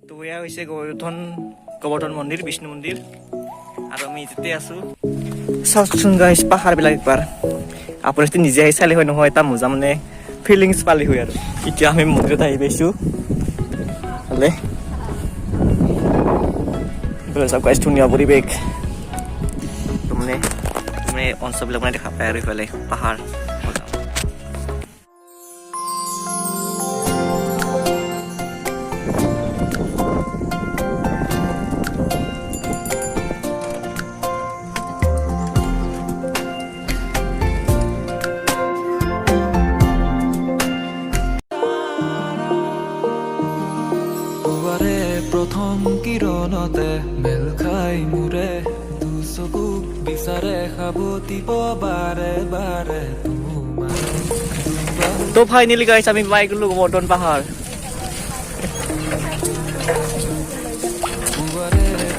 তো এয়া হৈছে গোবৰ্ধন মন্দিৰ, বিষ্ণু মন্দিৰ, আৰু আমি যেতিয়া আছো চাওকচোন গাইছ পাহাৰবিলাক একবাৰ। আপুনি যদি নিজে আহি চালে হয় নহয়, এটা মজা মানে ফিলিংছ পালি হয়। আৰু এতিয়া আমি মন্দিৰত আহি পাইছোঁ। ভালে চাওক গাইছ, ধুনীয়া পৰিৱেশ। মানে অঞ্চলবিলাক মানে দেখা পায় আৰু ইফালে পাহাৰ। প্ৰথম কিৰণতে মেল খাই মোৰে দুচকু বিচাৰে খাবতিব বাৰে বাৰে তো ফাইনেলি গাইছ আমি পাই গ'লো গোবৰ্ধন পাহাৰ।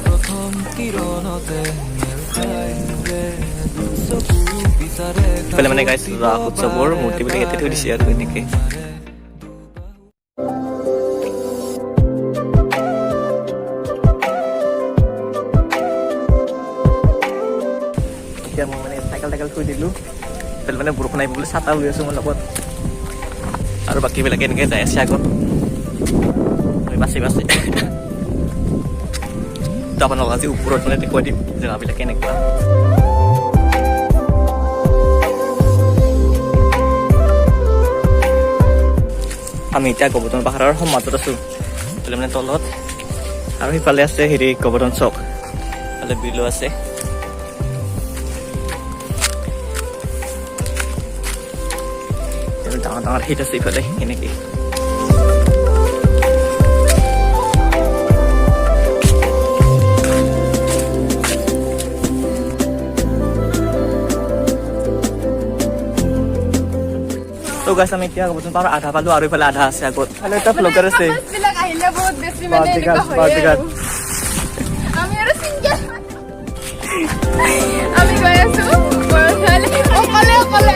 প্ৰথম কিৰণতে মেল খাই মোৰে দুচকু বিচাৰে মানে গাইছ ৰাস উৎসৱৰ মূৰ্তিবিলাক ইয়াতে থৈ দিছে আৰু এনেকে। মই মানে চাইকেল থৈ দিলোঁ। মানে বৰষুণ আহিব বুলি ছাতা লৈ আছোঁ মোৰ লগত, আৰু বাকীবিলাকে এনেকৈ যাই আছে আগত বাচি বাচি। তো আপোনালোক আজি ওপৰত মানে দেখুৱাই দিম জেগাবিলাক কেনেকুৱা। আমি এতিয়া গোবৰ্ধন পাহাৰৰ সমাজত আছোঁ, মানে তলত, আৰু সিফালে আছে গোবৰ্ধন চক, ইফালে বিলো আছে। ডাঙৰ ডাঙৰ হিট আছে ইফালে এনেকৈ। তো গাইছ আমি এতিয়া গোবৰ্ধন পাহাৰ আধা পালোঁ, আৰু ইফালে আধা আছে আগত। এটা ব্লগাৰ আছে, আমি গৈ আছো অকলে অকলে।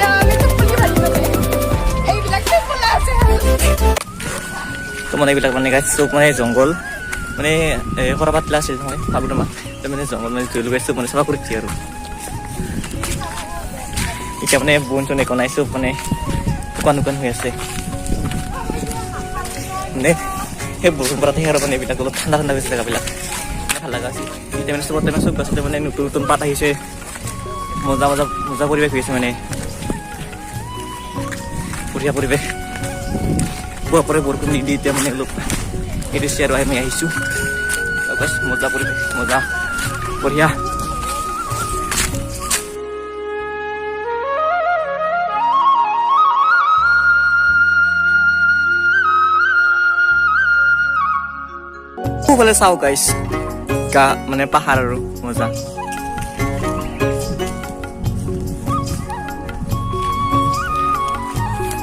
তো মানে এইবিলাক মানে গাইছ চব মানে জংঘল, মানে সৰা পাতলা আছে নহয় ফাগুন মাহ, মানে জংঘল মানে জলু গাইছ চব মানে চাফা কৰিছে। আৰু এতিয়া মানে বন চন একো নাই, চব মানে শুকান হৈ আছে। মানে সেই বৰষুণ পৰাতে আৰু মানে এইবিলাক অলপ ঠাণ্ডা হৈছে জেগাবিলাক, ভাল লগা আছে। এতিয়া মানে চবতে চব গছতে মানে নতুন নতুন পাত আহিছে, মজা পৰিৱেশ হৈ আছে, মানে বঢ়িয়া পৰিৱেশ। পুৱা বৰষুণ নিদি এতিয়া মানে অলপ এই দিছে আৰু আমি আহিছোঁ। মজা পৰিৱেশ, মজা বঢ়িয়া। সোঁফালে চাওঁ গাইছ, মানে পাহাৰ আৰু মজা।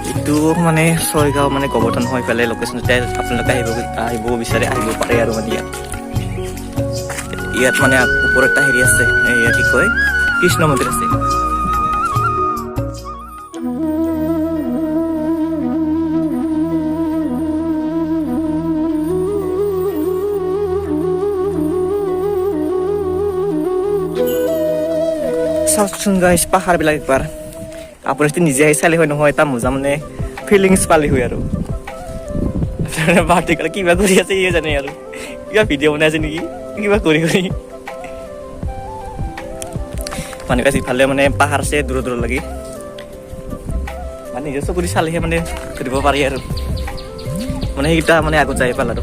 এইটো মানে ছয়গাঁও মানে গোবৰ্ধন হয় ইফালে লোকেশ্যনতে আপোনালোকে আহিব বিচাৰে আহিব পাৰে। আৰু মানে ইয়াত মানে ওপৰত এটা হেৰি আছে, এয়া কি কয় কৃষ্ণ মন্দিৰ আছে। চাওকচোন গাইছ পাহাৰবিলাক একবাৰ। আপুনি যদি নিজে আহি চালে হয় নহয়, এটা মজা মানে ফিলিংছ পালি হয়। আৰু ভাৰ্টিকেল কিবা কৰি আছে ইয়ে জানে, আৰু কিবা ভিডিঅ' বনাই আছে নেকি, কিবা কৰি মানে গাইছ ইফালে মানে পাহাৰ আছে দূৰ লাগি, মানে নিজৰ চকুদি চালেহে মানে ধৰিব পাৰি। আৰু মানে সেইকেইটা মানে আগত যাই পাল। আৰু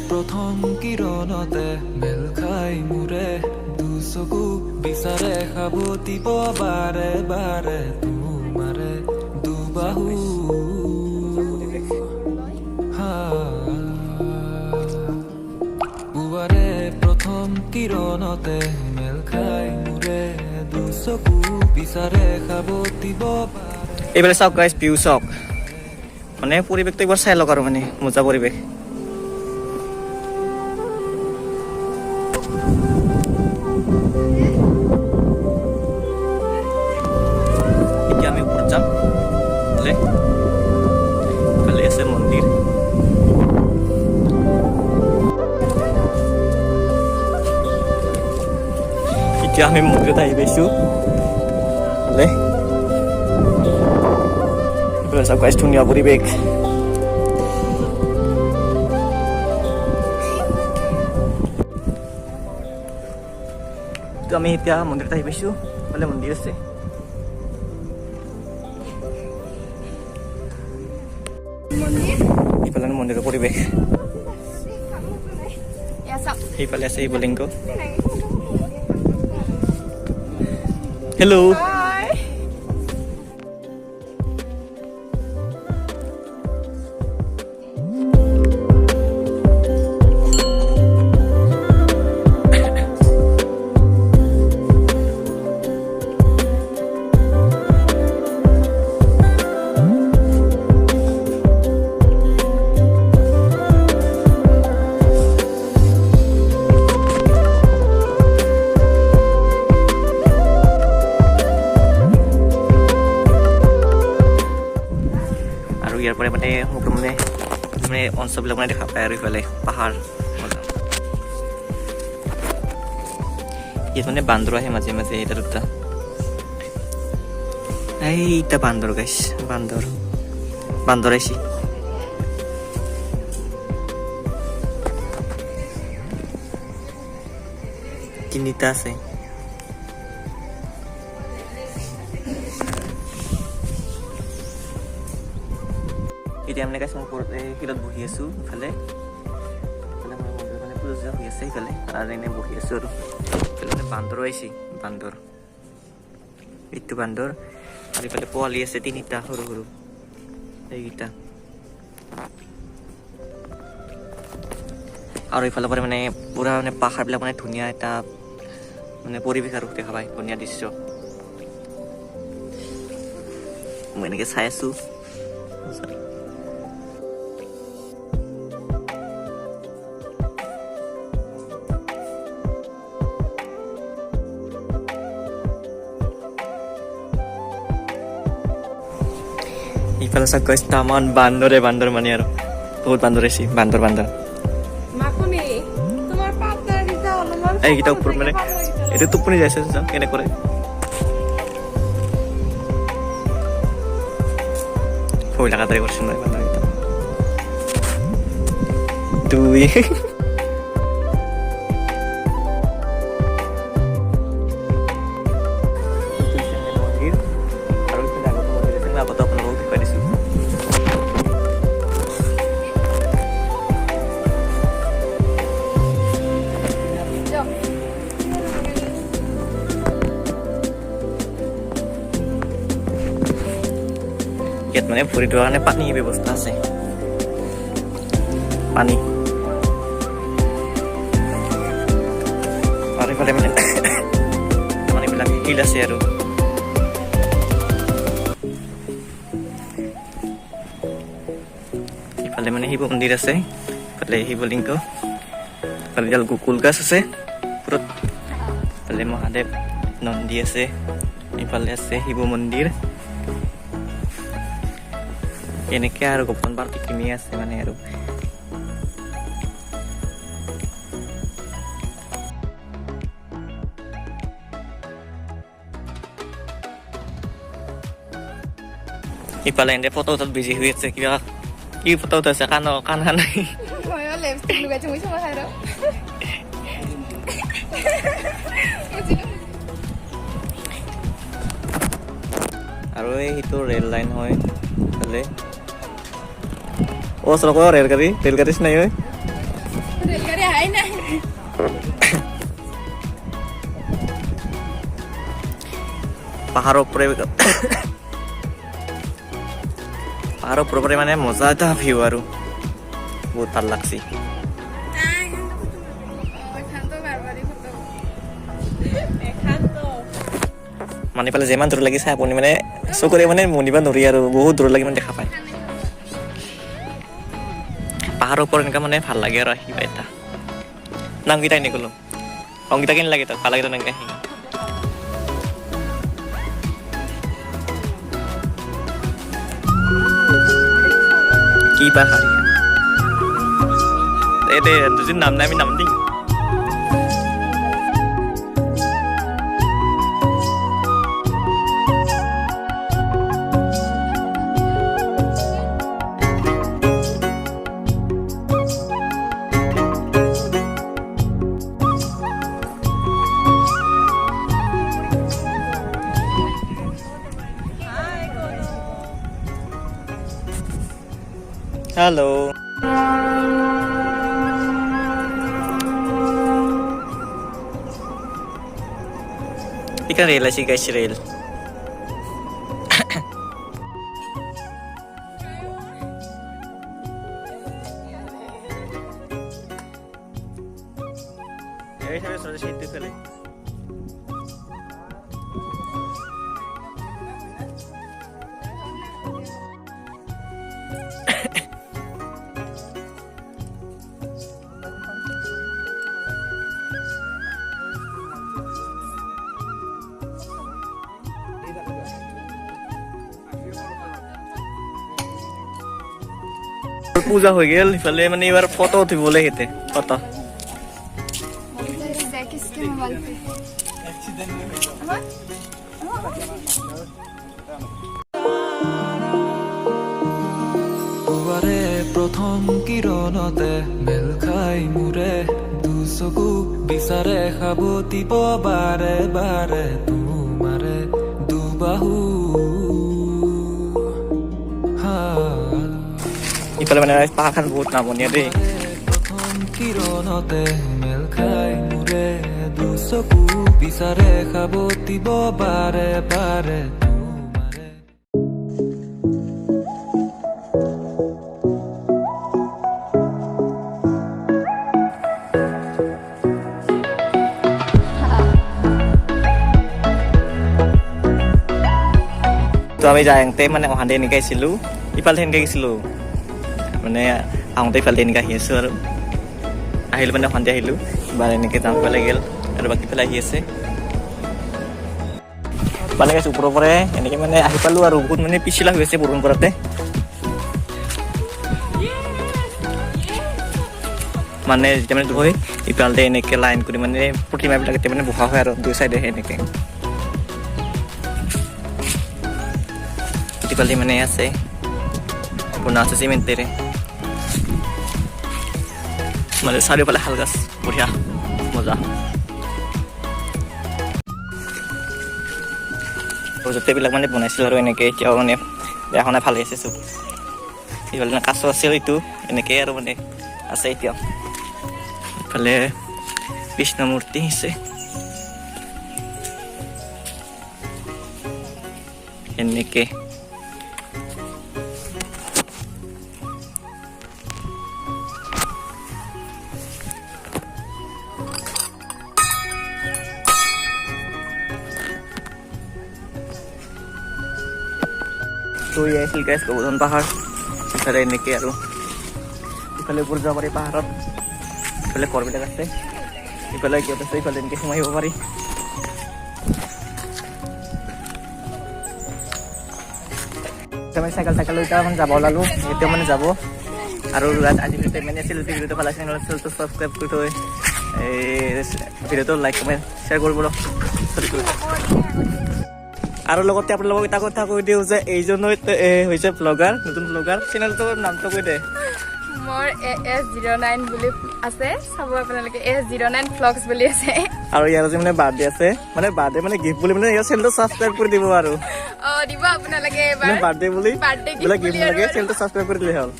প্ৰথম কিৰণতে মেল খাই মোৰে দুচকু বিচাৰে খাবতিব বাৰে বাৰে তোমাৰে দুবাহু। পুৱাৰে প্ৰথম কিৰণতে মেল খাই মোৰে দুচকু বিচাৰে খাবতিব। এইফালে চাওক গাইছ ভিউ চাওক, মানে পৰিৱেশটো একবাৰ চাই লওক, আৰু মানে মজা পৰিৱেশ। এতিয়া আমি ওপৰত যাম, ইফালে আছে মন্দিৰ। এতিয়া আমি মন্দিৰত আহি পাইছোঁ বোলে চাওক গাইছ ধুনীয়া পৰিৱেশ তো আমি এতিয়া মন্দিৰত আহি পাইছোঁ বোলে মন্দিৰ আছে এইফালে মন্দিৰৰ পৰিৱেশ সেইফালে আছে শিৱলিংগ হেল্ল' Hi. আৰু ইয়াৰ পৰা মানে সকলো মানে অঞ্চলবিলাক মানে দেখা পায় আৰু ইফালে পাহাৰ ইয়াত মানে বান্দৰ আহে মাজে মাজে এটা দুটা এইটা বান্দৰ গাইছ বান্দৰ আহিছে তিনিটা আছে এতিয়া মানে গাইছ মই ওপৰত শিলত বহি আছোঁ ইফালে মই মন্দিৰত মানে পূজা হৈ আছে ইফালে আৰু এনেই বহি আছোঁ আৰু ইফালে মানে বান্দৰ আহিছে এইটো বান্দৰ আৰু ইফালে পোৱালি আছে তিনিটা সৰু সৰু এইকেইটা আৰু ইফালৰ পৰা মানে পুৰা মানে পাহাৰবিলাক মানে ধুনীয়া এটা মানে পৰিৱেশ আৰু দেখা পায় ধুনীয়া দৃশ্য মই এনেকৈ চাই আছোঁ ইফালে চাওক গাইছ তামান বান্দৰ মানে আৰু বহুত বান্দৰ আহিছে বান্দৰ মাকুনি তোমাৰ পাতা দিছা অলপমান এইকেইটা ওপৰত মানে এইটো টোপনি যাইছে কেনে কৰে ভয় লগা তাই কৰিছে নহয় বান্দৰকেইটা দুই আৰু ইফালে আগতো মন্দিৰ আছে মই আগতে আপোনালোকক দেখুৱাই দিছোঁ ইয়াত মানে ভৰি ধোৱাৰ কাৰণে পানীৰ ব্যৱস্থা আছে পানী আৰু ইফালে মানে পানীবিলাক শিল আছে আৰু ইফালে মানে শিৱ মন্দিৰ আছে ইফালে শিৱলিংগ ইফালে এডাল গোকুল গাছ আছে ওপৰত ইফালে মহাদেৱ নন্দী আছে ইফালে আছে শিৱ মন্দিৰ এনেকৈ আৰু গোপন পাৰ্টি কিনি আছে মানে আৰু ইফালে এনে ফটো উঠাত বিজি হৈ আছে কিবা কি ফটো উঠাইছে কাণ নাই ময়ো লিপষ্টিক লগাইছো মই চাবা খাই আৰু এইটো ৰেল লাইন হয় ইফালে চলক ৰেলগাড়ী চিনাই হয় ৰেলগাড়ী আহাই নাই পাহাৰৰ ওপৰে মানে মজা এটা ভিউ আৰু বহুত ভাল লাগছে মানে পেলাই যিমান দূৰ লাগি চাই আপুনি মানে চকুৰে মানে মনিব নোৱাৰি আৰু বহুত দূৰ লাগি মানে দেখা পায় পাহাৰৰ ওপৰত এনেকুৱা মানে ভাল লাগে আৰু আহিবা এটা নামকেইটা এনে ক'লো অংকেইটা কেনে লাগে তাক ভাল লাগে তেনেকৈ আহি কি পাহাৰীয়া দে দুজন নাম নাই আমি নাম দিম Halo. Ikan rela sih guys, rel. Ya, saya sudah situ kali. পূজা হৈ গেল ইফালে মানে এবাৰ ফটো উঠিবলৈ হেতে ফটো পুৱাৰে প্ৰথম কিৰণতে মেল খাই মোৰে দুচকু বিচাৰে সাৱটিব বাৰে বাৰে তোমাৰে দুবাহু ইফালে মানে পাহাৰখন বহুত নামনীয়া দেই প্ৰথম কিৰণতে মেল খাই মোৰে দুচকু বিচাৰে সাৱটিব বাৰে বাৰে তোমাৰে তো আমি যাওঁতে মানে অহাতে এনেকৈ আহিছিলোঁ ইফালে সেনেকৈ গৈছিলোঁ মানে আহোঁতে ইফালে এনেকৈ আহি আছোঁ আৰু আহিলোঁ মানে সন্ধিয়া আহিলোঁ এবাৰ এনেকৈ যাওঁ পেলাই গ'ল আৰু বাকী পেলাই আহি আছে মানে গৈছোঁ ওপৰৰ পৰাই এনেকৈ মানে আহি পালোঁ আৰু বহুত মানে পিছলা হৈ আছে বৰষুণ পৰাতে মানে যেতিয়া মানে হয় ইফালে এনেকৈ লাইন কৰি মানে প্ৰতিমাবিলাক এতিয়া মানে বহা হয় আৰু দুই চাইডে এনেকৈ ইফালে মানে আছে বনোৱা আছে চিমেণ্টেৰে মানে চাৰিওফালে শাল গাছ বঢ়িয়া মজা য'তেবিলাক মানে বনাইছিলোঁ আৰু এনেকৈ এতিয়াও মানে বেয়া হোৱা নাই ভালে আছে চব ইফালে কাছ আছিল এইটো এনেকৈ আৰু মানে আছে এতিয়াও ইফালে কৃষ্ণ মূৰ্তি আছে এনেকৈ তো এই আছিল গাইজ গোবৰ্ধন পাহাৰ ইফালে এনেকৈ আৰু ইফালে ওপৰত যাব পাৰি পাহাৰত ইফালে ঘৰবিলাক আছে ইফালে কিয় আছে ইফালে এনেকৈ সোমাই আহিব পাৰি আমি চাইকেল লৈ মানে যাব ওলালোঁ এতিয়া মানে যাব আৰু আজি ভিডিঅ'টো মানে আছিল ভিডিঅ'টো ভাল লাগিছে চেনেলটো ছাবস্ক্ৰাইব কৰি থৈ এই ভিডিঅ'টো লাইক কমেণ্ট শ্বেয়াৰ কৰিব আৰু লগতে আপোনালোকক এটা কথা কৈ দিওঁ যে এইজনো হৈছে ব্লগাৰ নতুন ব্লগাৰ চেনেলটোৰ নামটো কৈ দে মোৰ AS09 বুলি আছে চাব আপোনালোকে AS09 vlogs বুলি আছে আৰু ইয়াৰ যে মানে বাৰ্থডে আছে মানে বাৰ্থডে মানে গিফ্ট বুলি মানে ইয়াৰ চেনেলটো ছাবস্ক্ৰাইব কৰি দিব আৰু দিব আপোনালোকে এবাৰ বাৰ্থডে বুলি বোলে গিফ্ট লাগে চেনেলটো ছাবস্ক্ৰাইব কৰি দিলে হ'ল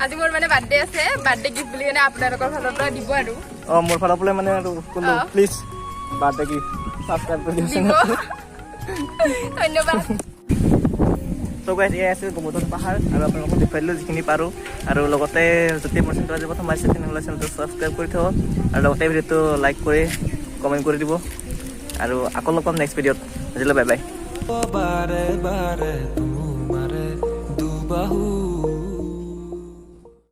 আজি মোৰ মানে বাৰ্থডে আছে বাৰ্থডে গিফ্ট বুলি মানে আপোনালোকৰ ফালৰ পৰা দিব আৰু মোৰ ফালৰ পৰা মানে আৰু ক'লো প্লিজ বাৰ্থডে গিফ্ট ছাবস্ক্ৰাইব কৰি দিব চেনেলটো ধন্যবাদ তো গাইজ এয়া আছে গোবৰ্ধন পাহাৰ আৰু আপোনালোকক দেখুৱাই দিলোঁ যিখিনি পাৰোঁ আৰু লগতে যদি মোৰ চেনেলটো আজি প্ৰথম আহিছে তেনেহ'লে চেনেলটো ছাবস্ক্ৰাইব কৰি থ'ব আৰু লগতে ভিডিঅ'টো লাইক কৰি কমেণ্ট কৰি দিব আৰু আকৌ লগ পাম নেক্সট ভিডিঅ'ত আজিলৈ বাই বাই বাৰে বাৰে তোমাৰে দুবাহু